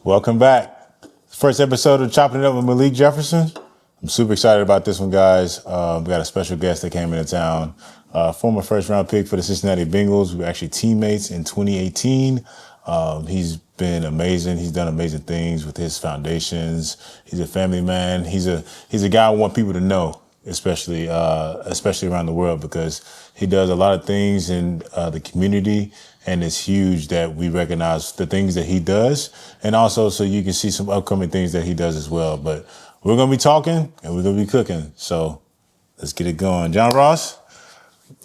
Welcome back. First episode of Chopping It Up with Malik Jefferson. I'm super excited about this one, guys. We got a special guest that came into town. Former first-round pick for the Cincinnati Bengals. We were actually teammates in 2018. He's been amazing. He's done amazing things with his foundations. He's a family man. He's a guy I want people to know, especially around the world, because he does a lot of things in the community, and it's huge that we recognize the things that he does, and also so you can see some upcoming things that he does as well. But we're going to be talking, and we're going to be cooking. So let's get it going. John Ross?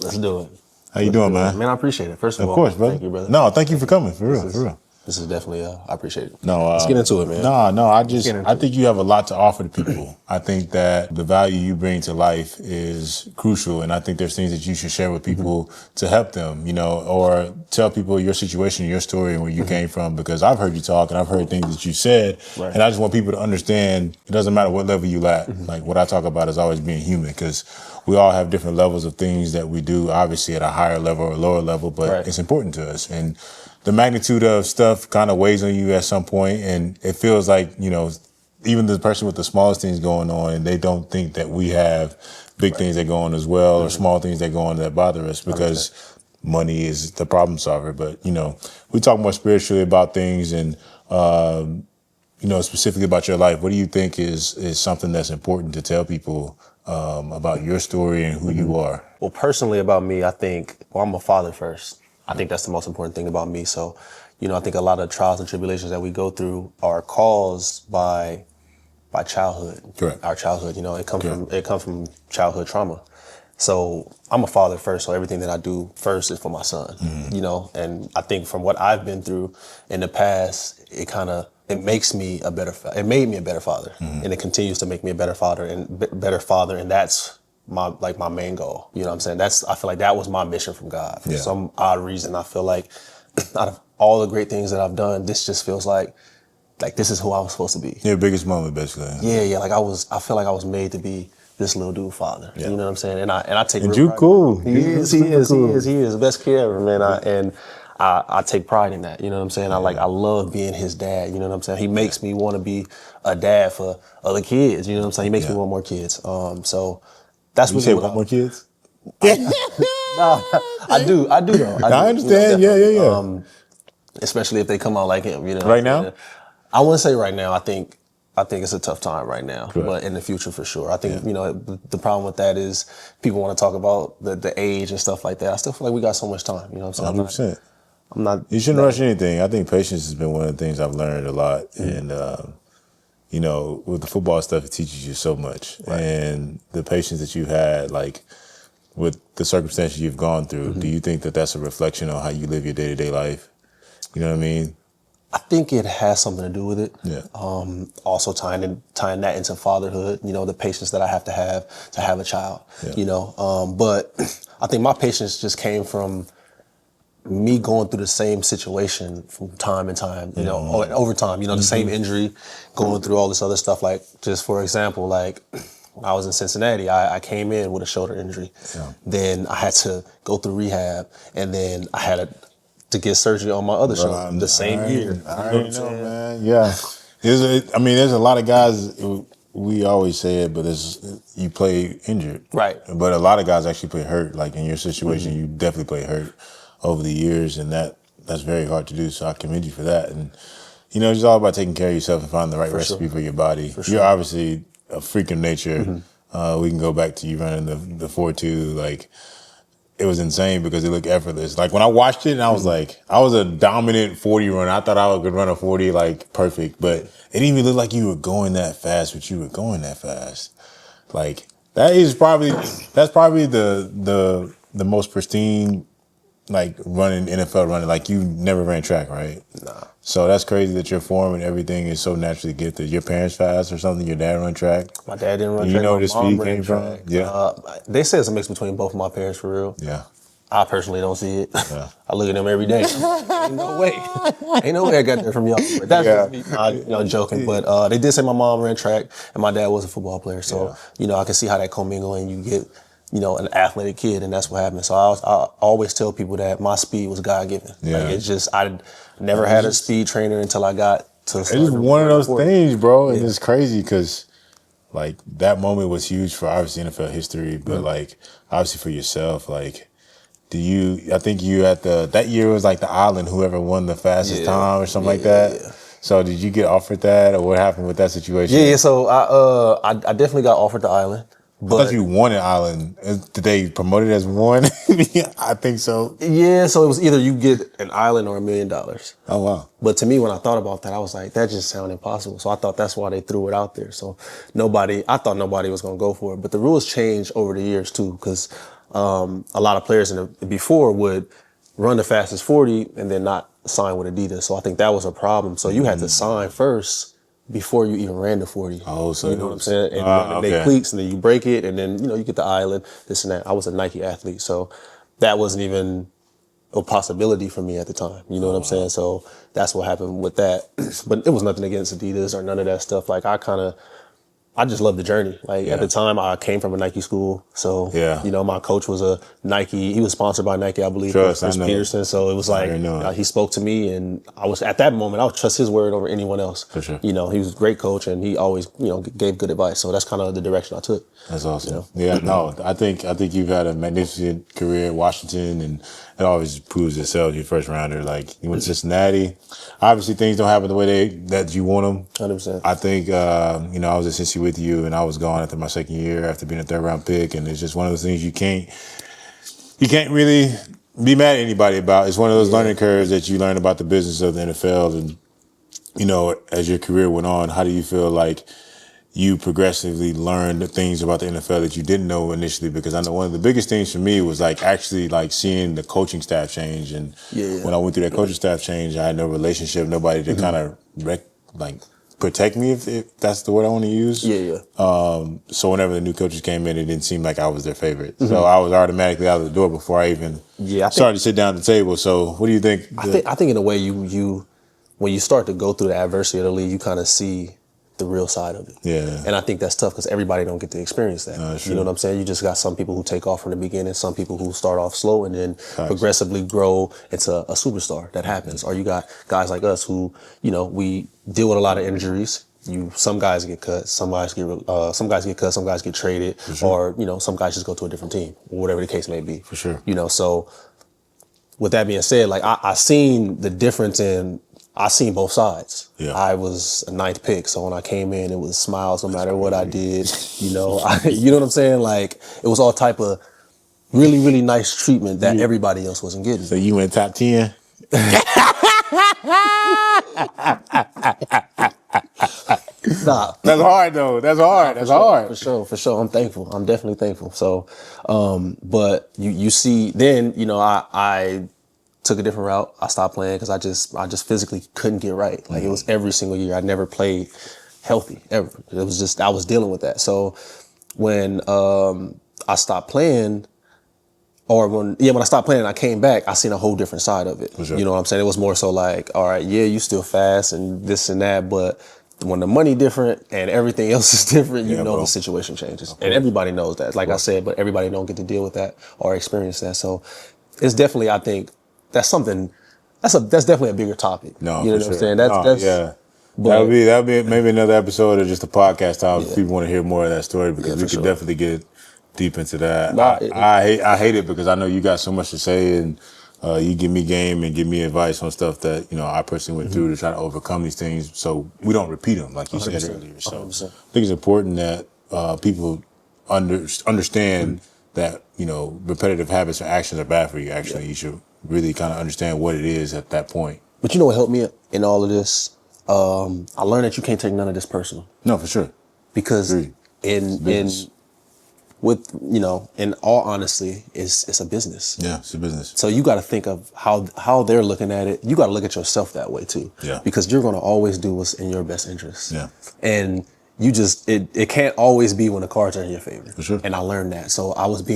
Let's do it. How you doing, man? Man, I appreciate it. First of all, course, brother. Thank you, brother. No, thank you for coming, for real. This is definitely, I appreciate it. No, let's get into it, man. No, I think you have a lot to offer to people. I think that the value you bring to life is crucial, and I think there's things that you should share with people to help them, or tell people your situation, your story, and where you came from, because I've heard you talk, and I've heard things that you said, and I just want people to understand it doesn't matter what level you at. Like, what I talk about is always being human, because we all have different levels of things that we do, obviously at a higher level or lower level, but it's important to us. And the magnitude of stuff kind of weighs on you at some point, and it feels like, even the person with the smallest things going on, and they don't think that we have big things that go on as well, or small things that go on that bother us, because money is the problem solver. But, we talk more spiritually about things, and, specifically about your life. What do you think is something that's important to tell people about your story and who you are? Well, personally about me, I think, I'm a father first. I think that's the most important thing about me. So, I think a lot of trials and tribulations that we go through are caused by childhood. Correct. Our childhood, it comes from childhood trauma. So I'm a father first, so everything that I do first is for my son, and I think from what I've been through in the past, it makes me it made me a better father, and it continues to make me a better father, and that's my main goal. You know what I'm saying? I feel like that was my mission from God. For some odd reason, I feel like out of all the great things that I've done, this just feels like this is who I was supposed to be. Your biggest moment, basically. Yeah. I feel like I was made to be this little dude father. Yeah. You know what I'm saying? And I take and you cool. He is the best kid ever, man. I take pride in that. You know what I'm saying? I love being his dad. You know what I'm saying? He makes me want to be a dad for other kids. You know what I'm saying? He makes me want more kids. So that's what you say. Want more kids? Nah, I do though. I understand. Yeah. Especially if they come out like him. Right now? I wouldn't say right now. I think it's a tough time right now, but in the future for sure. I think, the problem with that is people want to talk about the age and stuff like that. I still feel like we got so much time, you know what I'm saying? 100%. You shouldn't rush anything. I think patience has been one of the things I've learned a lot. And, with the football stuff, it teaches you so much. Right. And the patience that you had, with the circumstances you've gone through, do you think that that's a reflection on how you live your day-to-day life? You know what I mean? I think it has something to do with it. Yeah. Also tying that into fatherhood, the patience that I have to have a child, but I think my patience just came from me going through the same situation from time and time, over time, the same injury, going through all this other stuff. Like, just for example, when I was in Cincinnati, I came in with a shoulder injury. Yeah. Then I had to go through rehab, and then I had to get surgery on my other shoulder the same year. I already know, man. Yeah. There's a lot of guys, we always say it, but you play injured. Right. But a lot of guys actually play hurt. Like in your situation, you definitely play hurt over the years, and that's very hard to do. So I commend you for that. And, it's all about taking care of yourself and finding the right recipe for your body. For sure. You're obviously a freak of nature. We can go back to you running the 4.2, it was insane because it looked effortless. Like when I watched it, and I was like, I was a dominant 40 runner. I thought I could run a 40 perfect, but it didn't even look like you were going that fast, but you were going that fast. That's probably the most pristine running NFL running. You never ran track, right? Nah. So that's crazy that your form and everything is so naturally gifted. Your parents fast or something? Your dad run track? My dad didn't run track. You know where the speed came from? Yeah. They say it's a mix between both of my parents for real. Yeah. I personally don't see it. Yeah. I look at them every day. Ain't no way I got that from y'all. But that's just me, joking. But they did say my mom ran track and my dad was a football player. So, I can see how that commingle and you get, an athletic kid, and that's what happened. So I always tell people that my speed was God-given. Yeah. I never had a speed trainer until I got to It's just one of those things, bro. And it's crazy because, like, that moment was huge for obviously NFL history, but like obviously for yourself, like, I think you at that year was like the island, whoever won the fastest time or something like that. Yeah. So did you get offered that, or what happened with that situation? Yeah, so I definitely got offered the island. But I thought you won an island. Did they promote it as one? I think so. Yeah, so it was either you get an island or $1 million. Oh, wow. But to me, when I thought about that, I was like, that just sounded impossible. So I thought that's why they threw it out there. So I thought nobody was going to go for it. But the rules changed over the years too, because a lot of players before would run the fastest 40 and then not sign with Adidas. So I think that was a problem. So you had to sign first before you even ran the 40. Oh, so you know what I'm saying? And run the big cleats, and then you break it, and then you get the island, this and that. I was a Nike athlete, so that wasn't even a possibility for me at the time. You know what I'm saying? So that's what happened with that. But it was nothing against Adidas or none of that stuff. Like I just loved the journey. Like at the time, I came from a Nike school, so my coach was a Nike. He was sponsored by Nike, I believe, Chris Peterson. So it was like he spoke to me, and I was at that moment I would trust his word over anyone else. For sure. He was a great coach, and he always gave good advice. So that's kind of the direction I took. That's awesome. Yeah, no, I think you've had a magnificent career at Washington, and it always proves itself. Your first rounder, like you went to Cincinnati. Obviously, things don't happen the way that you want them. 100%. I think I was at Cincy with you, and I was gone after my second year after being a third round pick, and it's just one of those things you can't really be mad at anybody about. It's one of those learning curves that you learn about the business of the NFL, and as your career went on, how do you feel like you progressively learned the things about the NFL that you didn't know initially? Because I know one of the biggest things for me was actually seeing the coaching staff change. And when I went through that coaching staff change, I had no relationship, nobody to kind of protect me, if that's the word I want to use. So whenever the new coaches came in, it didn't seem like I was their favorite. So I was automatically out of the door before I even started to sit down at the table. So what do you think? I think in a way you when you start to go through the adversity of the league, you kind of see the real side of it. Yeah. And I think that's tough because everybody don't get to experience that. You know what I'm saying? You just got some people who take off from the beginning, some people who start off slow and then progressively grow into a superstar. That happens. Or you got guys like us who, we deal with a lot of injuries. Some guys get cut, some guys get cut, some guys get traded, or some guys just go to a different team, or whatever the case may be. For sure. So with that being said, I seen the difference I seen both sides. Yeah. I was a ninth pick, so when I came in, it was smiles no matter what I did. You know what I'm saying? It was all type of really, really nice treatment that everybody else wasn't getting. So you went top 10? Nah. That's hard though. That's hard. That's hard. For sure. I'm thankful. I'm definitely thankful. So, but you see, then, I took a different route. I stopped playing because I just physically couldn't get right. It was every single year. I never played healthy ever. It was just, I was dealing with that. So when I stopped playing, when I stopped playing and I came back, I seen a whole different side of it. Sure. You know what I'm saying? It was more so all right, you still fast and this and that, but when the money different and everything else is different, the situation changes. And everybody knows that, I said, but everybody don't get to deal with that or experience that. So it's definitely, I think, that's something. That's definitely a bigger topic. No, you know what I'm saying. That's yeah. That'll be maybe another episode or just a podcast time if people want to hear more of that story, because we could definitely get deep into that. I hate it because I know you got so much to say, and you give me game and give me advice on stuff that I personally went through to try to overcome these things, so we don't repeat them like you said earlier. So 100%. I think it's important that people understand that repetitive habits or actions are bad for you. Actually, you should really kind of understand what it is at that point. But you know what helped me in all of this? I learned that you can't take none of this personal. No, for sure. Because in all honesty, it's a business. Yeah, it's a business. So you got to think of how they're looking at it. You got to look at yourself that way too. Yeah. Because you're going to always do what's in your best interest. Yeah. And you just it can't always be when the cards are in your favor. For sure. And I learned that. So I wasn't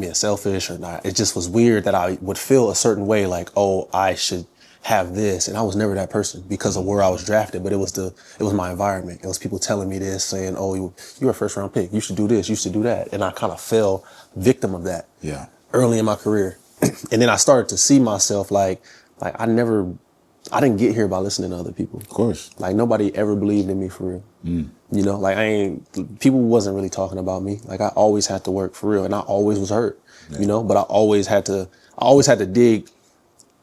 being selfish or not. It just was weird that I would feel a certain way, I should have this, and I was never that person because of where I was drafted. But it was my environment. It was people telling me this, saying, "Oh, you're a first round pick. You should do this. You should do that." And I kind of fell victim of that. Yeah. Early in my career, and then I started to see myself I never I didn't get here by listening to other people. Of course. Like nobody ever believed in me for real. You know, like people wasn't really talking about me. Like I always had to work for real, and I always was hurt. You know, but I always had to dig.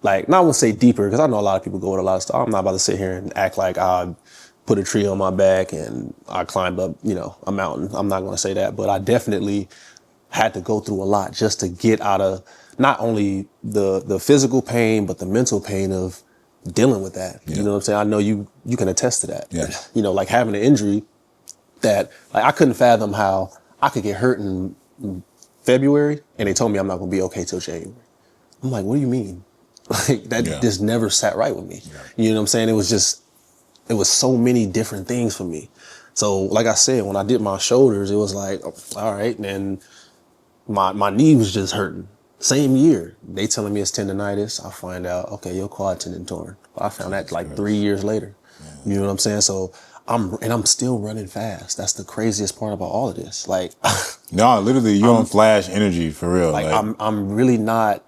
Like, not want to say deeper, because I know a lot of people go with a lot of stuff. I'm not about to sit here and act like I put a tree on my back and I climbed up, you know, a mountain. I'm not going to say that, but I definitely had to go through a lot just to get out of not only the physical pain, but the mental pain of dealing with that. You know what I'm saying? I know you can attest to that. Yeah. You know, like having an injury that, like, I couldn't fathom how I could get hurt in February and they told me I'm not going to be okay till January. I'm like, what do you mean? Like that just never sat right with me. You know what I'm saying? It was so many different things for me. So like I said, when I did my shoulders, it was like, oh, all right. And then my knee was just hurting. Same year, they telling me it's tendonitis. I find out, okay, your quad tendon torn. I found that like 3 years later. You know what I'm saying? So I'm still running fast. That's the craziest part about all of this. Like, no, literally, you're on flash energy for real. Like I'm really not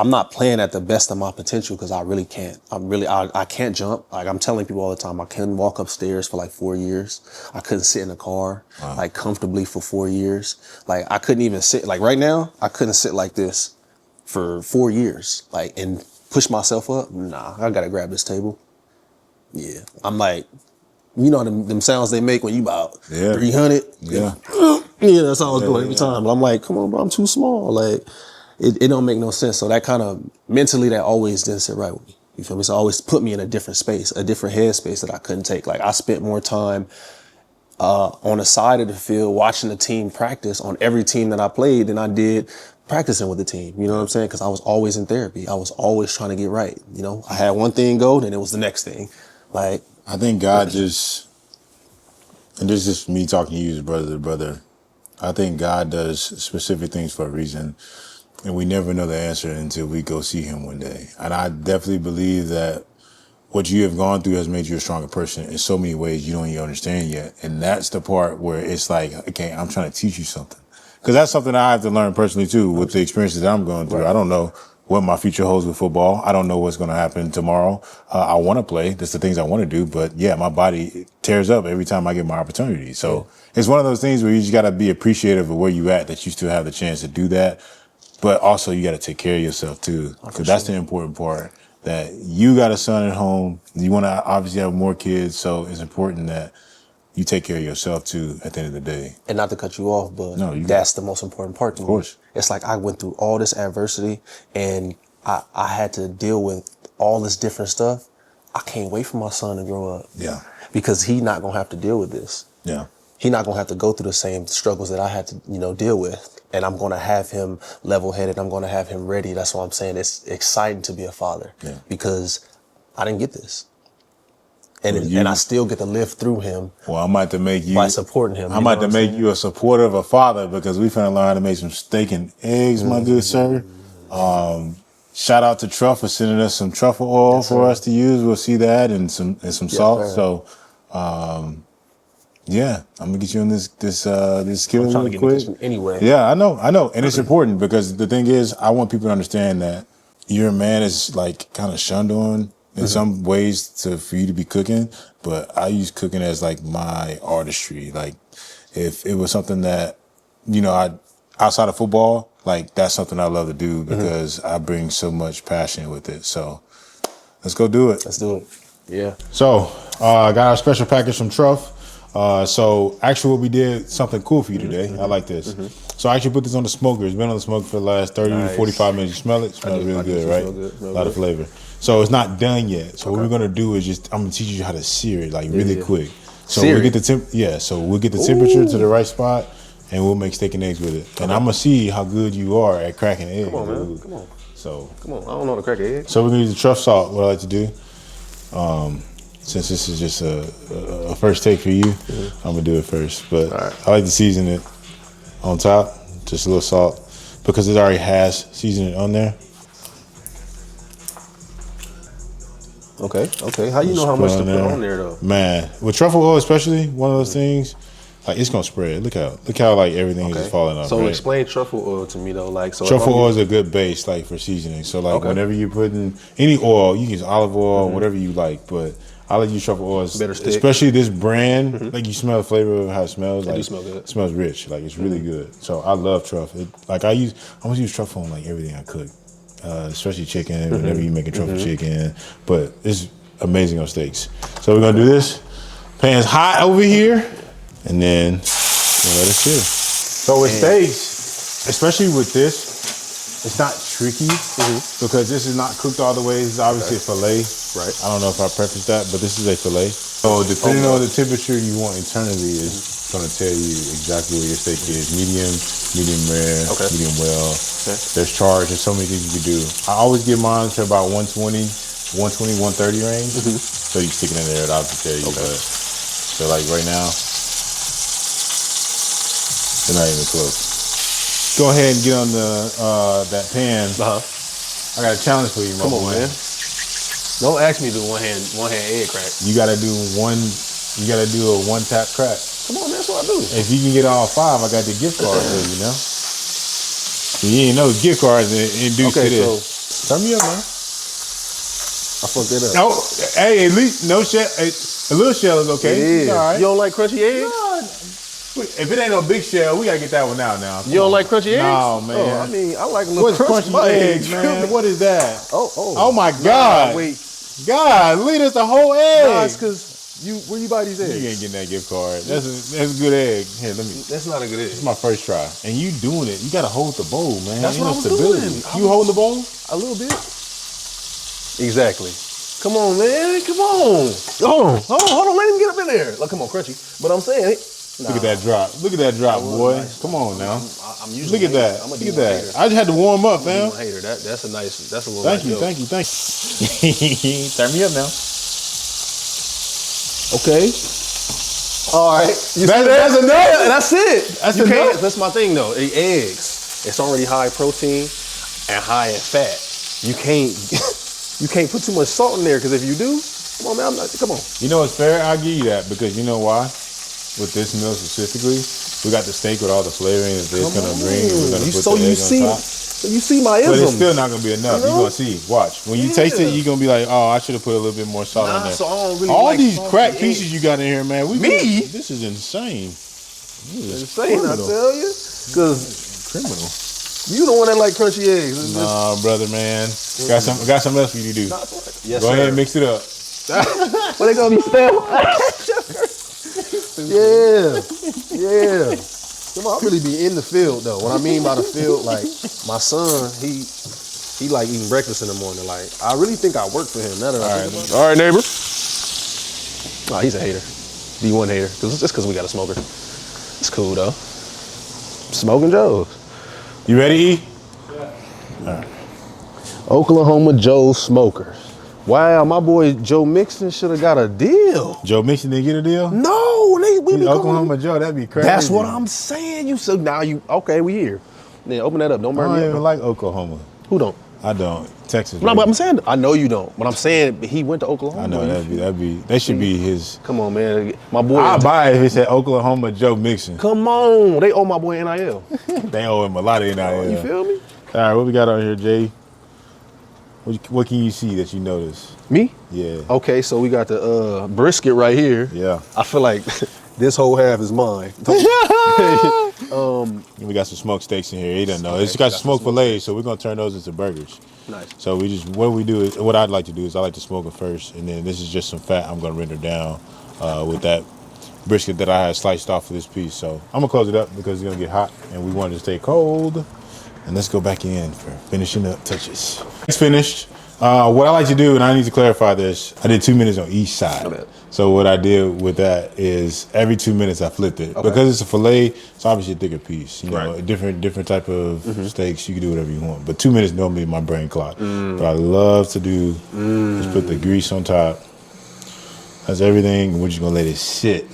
I'm not playing at the best of my potential because I really can't. I can't jump. Like I'm telling people all the time, I couldn't walk upstairs for like 4 years. I couldn't sit in a car like comfortably for 4 years. Like I couldn't even sit, like right now, I couldn't sit like this for 4 years. Like, and push myself up. Nah, I gotta grab this table. Yeah. I'm like, you know them sounds they make when you about 300? Yeah. Yeah, that's how I was doing every time. But I'm like, come on, bro, I'm too small. Like, it don't make no sense. So that kind of, mentally, that always didn't sit right with me. You feel me? So it always put me in a different space, a different headspace that I couldn't take. Like, I spent more time on the side of the field watching the team practice on every team that I played than I did practicing with the team. You know what I'm saying? Because I was always in therapy. I was always trying to get right. You know, I had one thing go, then it was the next thing. Like, I think God just, and this is just me talking to you as brother to brother, I think God does specific things for a reason. And we never know the answer until we go see him one day. And I definitely believe that what you have gone through has made you a stronger person in so many ways you don't even understand yet. And that's the part where it's like, okay, I'm trying to teach you something. Because that's something I have to learn personally too with the experiences that I'm going through. I don't know what my future holds with football. I don't know what's going to happen tomorrow. I want to play. That's the things I want to do. But yeah, my body tears up every time I get my opportunity. So it's one of those things where you just got to be appreciative of where you at, that you still have the chance to do that. But also, you got to take care of yourself, too. Because that's the important part, that you got a son at home. You want to obviously have more kids. So it's important that you take care of yourself, too, at the end of the day. And not to cut you off, but that's the most important part to me. Of course. It's like I went through all this adversity and I had to deal with all this different stuff. I can't wait for my son to grow up. Yeah. Because he's not going to have to deal with this. Yeah. He's not going to have to go through the same struggles that I had to, you know, deal with. And I'm going to have him level-headed. I'm going to have him ready. That's why I'm saying it's exciting to be a father because I didn't get this. And and I still get to live through him. Well, I'm about to make you, by supporting him. I'm about to make you a supporter of a father because we finna learn how to make some steak and eggs, my good sir. Shout out to Truff for sending us some truffle oil for us to use. We'll see that and some salt. So, yeah, I'm gonna get you on this skill I'm trying real to quick. get this anyway. Yeah, I know, and it's important because the thing is, I want people to understand that your man is like kind of shunned on in some ways for you to be cooking, but I use cooking as like my artistry. Like, if it was something that, you know, outside of football, like that's something I love to do because I bring so much passion with it. So let's go do it. Let's do it. Yeah. So I got our special package from Truff. So actually what we did something cool for you today. I like this. So I actually put this on the smoker. It's been on the smoker for the last 30 to 45 minutes. You smell it? It smells really good, right? A lot of flavor. So it's not done yet. So what we're gonna do is I'm gonna teach you how to sear it like really quick. So we'll get the so we'll get the temperature to the right spot and we'll make steak and eggs with it. And I'm gonna see how good you are at cracking eggs. Come on, man. Come on. So come on. I don't know how to crack an egg. So we're gonna use the truff salt, what I like to do. Since this is just a first take for you, I'm gonna do it first. But I like to season it on top, just a little salt, because it already has seasoning on there. Okay. How you know how much to put on there though? Man, with truffle oil especially, one of those things, like it's gonna spread. Look how like everything is just falling off. So right? explain truffle oil to me though. Like so Truffle oil is a good base like for seasoning. So like whenever you're putting any oil, you can use olive oil, whatever you like. But I like to use truffle oil, especially this brand. Like you smell the flavor of how it smells. Like, do smell good. It smells rich. Like it's really good. So I love truffle. Like I always use truffle on like everything I cook, especially chicken. Whenever you make a truffle chicken, but it's amazing on steaks. So we're gonna do this. Pan's hot over here, and then we'll let it sit. So with steaks, especially with this, it's not tricky because this is not cooked all the way. This is obviously a fillet. Right. I don't know if I prefaced that, but this is a fillet. So depending on the temperature you want internally is going to tell you exactly where your steak is. Medium, medium rare, medium well. There's charge. There's so many things you can do. I always get mine to about 120, 130 range. So you stick it in there, I'll tell you. But, so like right now, they're not even close. Go ahead and get on the that pan. I got a challenge for you, my boy. Man. Don't ask me to do one hand egg crack. You gotta do a one tap crack. Come on, man, that's what I do. If you can get all 5, I got the gift card for you, know? You ain't know gift cards induced to this. So turn me up, man. I fucked it up. No, hey, at least no shell. A little shell is okay. It is. It's all right. You don't like crunchy eggs? No, if it ain't no big shell, we gotta get that one out now. You don't like crunchy eggs? No, man. Oh, I mean, I like a little crunchy eggs, man? What is that? Oh my God. Wait. God, lead us the whole egg. Nah, it's because where you buy these eggs? You ain't getting that gift card. That's a good egg. Here, let me. That's not a good egg. It's my first try. And you doing it. You gotta hold the bowl, man. That's what I was doing. You hold the bowl? A little bit. Exactly. Come on, man. Come on. Hold on. Let him get up in there. Look, come on, crunchy. But I'm saying it. Look at that drop. Look at that drop, boy. Nice. Come on now. I'm usually Look at that. I'm Look at that. I just had to warm up, fam. Hater. That's a nice. That's a little. Thank you. Turn me up now. Okay. All right. That's enough. Yeah, that's it. That's enough. That's my thing though. Eggs. It's already high protein and high in fat. You can't put too much salt in there because if you do, come on, man. Come on. You know it's fair. I'll give you that because you know why? With this meal specifically, we got the steak with all the flavoring that it's gonna bring. We're gonna put the egg on top. You see my ism. But it's still not gonna be enough. You're gonna see. Watch. When you taste it, you're gonna be like, oh, I should have put a little bit more salt in there. So I don't really all like these crack pieces you got in here, man. This is insane. Insane, I tell you. Because criminal. You the one that like crunchy eggs. Nah, brother, man. Got something else for you to do. Yes, Go ahead and mix it up. Well, they gonna be stale. Yeah. Come on, I really be in the field though. What I mean by the field, like my son, he like eating breakfast in the morning. Like I really think I work for him. Now that all right, neighbor. Oh, he's a hater. D1 hater. Just because we got a smoker. It's cool though. Smoking Joe's. You ready, E? Yeah. All right. Oklahoma Joe Smokers. Wow, my boy Joe Mixon should have got a deal. Joe Mixon didn't get a deal? No, we be Oklahoma Joe, that'd be crazy. That's what I'm saying. We here. Then open that up. Don't burn me up. I don't even like Oklahoma. Who don't? I don't. Texas. No, but I'm saying I know you don't. But I'm saying he went to Oklahoma. I know that should be his. Come on, man. My boy. I'd buy it if it said Oklahoma Joe Mixon. Come on, they owe my boy NIL. They owe him a lot of NIL. You feel me? All right, what we got on here, Jay? What can you see that you notice? Me? Yeah. Okay, so we got the brisket right here. Yeah. I feel like this whole half is mine. We got some smoked steaks in here. He doesn't know. It's got smoked fillets, so we're gonna turn those into burgers. Nice. So what I'd like to do is I like to smoke it first, and then this is just some fat I'm gonna render down with that brisket that I had sliced off for this piece. So I'm gonna close it up because it's gonna get hot, and we want it to stay cold. And let's go back in for finishing up touches. It's finished. What I like to do, and I need to clarify this, I did 2 minutes on each side. So what I did with that is every 2 minutes I flipped it. Okay. Because it's a filet, it's obviously a thicker piece. You know, a different type of steaks, you can do whatever you want. But 2 minutes normally my brain clock. But I love to do is put the grease on top. That's everything, and we're just gonna let it sit.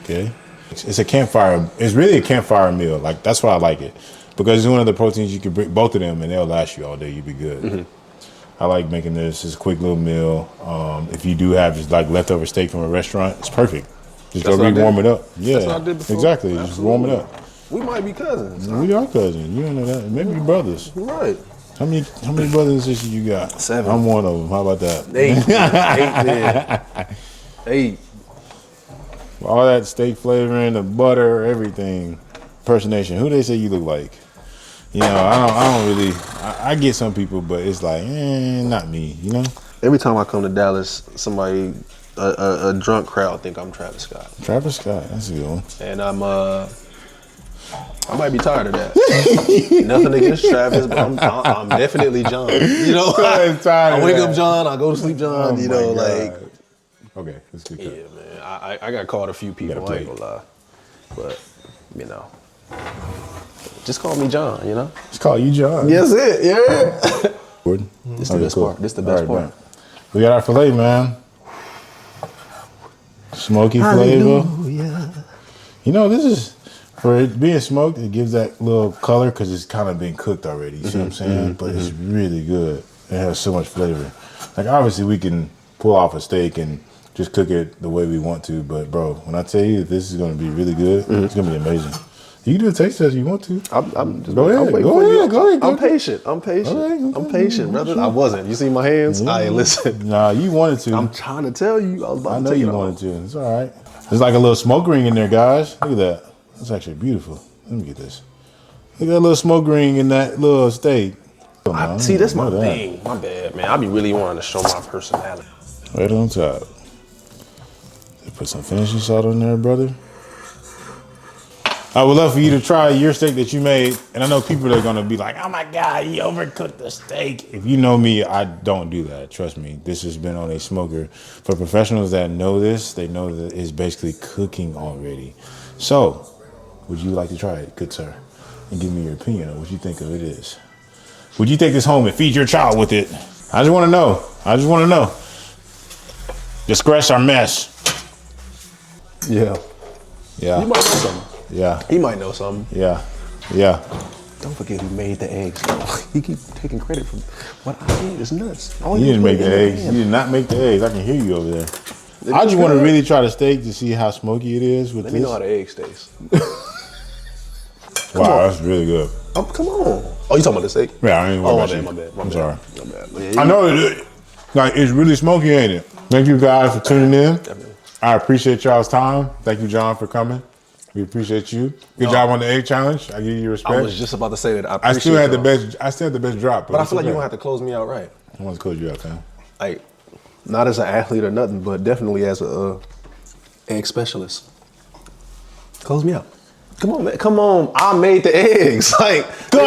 Okay? It's a campfire, it's really a campfire meal. Like that's why I like it. Because it's one of the proteins you can bring both of them and they'll last you all day. You'll be good. I like making this. It's a quick little meal. If you do have just like leftover steak from a restaurant, it's perfect. Just go re-warm it up. Yeah, that's what I did before. Exactly. Just warm it up. We might be cousins. We are cousins. You don't know that. Maybe you're brothers. Right. How many brothers and sisters you got? 7. I'm one of them. How about that? 8. All that steak flavoring, the butter, everything. Impersonation. Who they say you look like? You know, I don't really. I get some people, but it's like, not me. You know. Every time I come to Dallas, somebody, a drunk crowd, think I'm Travis Scott. Travis Scott. That's a good one. And I might be tired of that. Nothing against Travis, but I'm definitely John. You know, I wake up John, I go to sleep John. Oh you know, like. Okay, let's get yeah, man. I got called a few people. I ain't gonna lie, but you know, just call me John. You know, just call you John. Yes, it. Yeah. This the best part. This the best part. Man. We got our filet, man. Smoky flavor. You know, this is. For it being smoked, it gives that little color because it's kind of been cooked already. You see what I'm saying? But it's really good. It has so much flavor. Like, obviously, we can pull off a steak and just cook it the way we want to. But, bro, when I tell you this is going to be really good, it's going to be amazing. You can do a taste test if you want to. I'm just go ahead. Go ahead. I'm patient. I'm patient, brother. I wasn't. You see my hands? Yeah. I ain't listen. Nah, you wanted to. I'm trying to tell you. I was about I to know tell you wanted to. It's all right. There's like a little smoke ring in there, guys. Look at that. That's actually beautiful. Let me get this. Look at that little smoke ring in that little steak. See, that's my thing. My bad, man. I be really wanting to show my personality. Right on top. Put some finishing salt on there, brother. I would love for you to try your steak that you made. And I know people are going to be like, oh my God, you overcooked the steak. If you know me, I don't do that. Trust me. This has been on a smoker. For professionals that know this, they know that it's basically cooking already. So, would you like to try it, good sir? And give me your opinion on what you think of it is. Would you take this home and feed your child with it? I just want to know. Discretion or mess? Yeah. Yeah. You might know something. Yeah. He might know something. Yeah. Don't forget who made the eggs. He keep taking credit for what I did. It's nuts. You didn't make the eggs. You did not make the eggs. I can hear you over there. I just want to really try the steak to see how smoky it is with this. Let me know how the eggs taste. Wow, that's really good. Come on. Oh, you talking about the steak? Yeah, I ain't worried about you. My bad. I'm sorry. My bad. Yeah, I know it's really smoky, ain't it? Thank you guys for tuning in. Definitely. I appreciate y'all's time. Thank you, John, for coming. We appreciate you. Good job on the egg challenge. I give you your respect. I was just about to say that. I still had the best drop. But I feel like you're gonna have to close me out right. I want to close you out, fam. Like, not as an athlete or nothing, but definitely as a egg specialist. Close me out. Come on, man. Come on. I made the eggs. Like, Good.